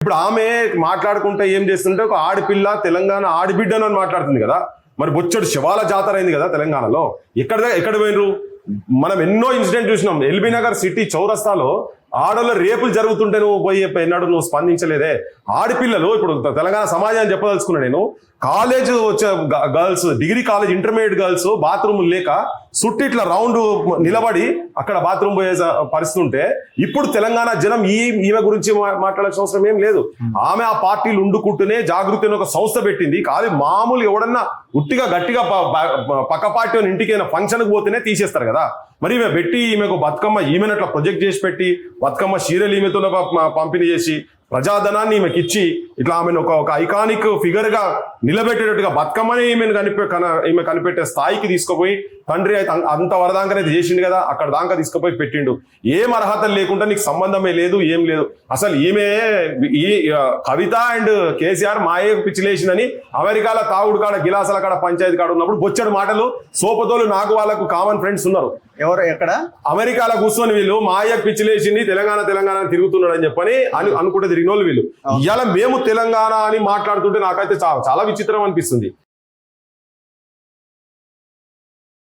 ఇప్పుడు ఆమె మాట్లాడుకుంటే ఏం చేస్తుంటే ఒక ఆడపిల్ల తెలంగాణ ఆడబిడ్డను అని మాట్లాడుతుంది కదా. మరి బొచ్చడు శివాల జాతర అయింది కదా తెలంగాణలో. ఎక్కడ పోయినరు? మనం ఎన్నో ఇన్సిడెంట్ చూసినాం. ఎల్బీ నగర్ సిటీ చౌరస్తాలో ఆడోళ్ళ రేపులు జరుగుతుంటే నువ్వు పోయి ఎన్నాడు నువ్వు స్పందించలేదే. ఆడపిల్లలు ఇప్పుడు తెలంగాణ సమాజాన్ని చెప్పదలుచుకున్నా నేను. కాలేజ్ వచ్చే girls, degree college, intermediate girls bathroom లేక సుట్టి ఇట్లా రౌండ్ నిలబడి అక్కడ బాత్రూమ్ పోయే పరిస్థితి ఉంటే ఇప్పుడు తెలంగాణ జనం ఈమె గురించి మాట్లాడాల్సిన అవసరం ఏం లేదు. ఆమె ఆ పార్టీలు ఉండుకుంటూనే జాగృతి అని ఒక సంస్థ పెట్టింది. కాదు మామూలు ఎవడన్నా ఉట్టిగా గట్టిగా పక్క పార్టీ ఇంటికి ఫంక్షన్కి పోతేనే తీసేస్తారు కదా. మరి ఈమె పెట్టి ఈమెకు బతుకమ్మ ఈమెను అట్లా ప్రొజెక్ట్ చేసి పెట్టి బతుకమ్మ చీరలు ఈమెతో పంపిణీ చేసి ప్రజాధనాన్ని ఈమెకి ఇచ్చి ఇట్లా ఆమెను ఒక ఐకానిక్ ఫిగర్ గా నిలబెట్టేటట్టుగా బతుకమ్మని ఈమె కనిపెట్టే స్థాయికి తీసుకుపోయి తండ్రి అయితే అంత వరదాంకనైతే చేసిండు కదా, అక్కడ దాకా తీసుకుపోయి పెట్టిండు. ఏం అర్హతలు లేకుండా నీకు సంబంధమే లేదు, ఏం లేదు. అసలు ఈమె ఈ కవిత అండ్ కేసీఆర్ మాయే పిచ్చిలేసిందని అమెరికాలో తాగుడు కాడ గిలాసాల కాడ పంచాయతీ కాడ ఉన్నప్పుడు బొచ్చడు మాటలు సోపతోలు నాకు వాళ్ళకు కామన్ ఫ్రెండ్స్ ఉన్నారు. ఎవరు ఎక్కడ? అమెరికాలో కూర్చొని వీళ్ళు మాయ పిచ్చిలేసింది తెలంగాణ తిరుగుతున్నాడు అని చెప్పని అనుకుంటే తిరిగిన వాళ్ళు వీళ్ళు. ఇవాళ మేము తెలంగాణ అని మాట్లాడుతుంటే నాకైతే చాలా విచిత్రం అనిపిస్తుంది.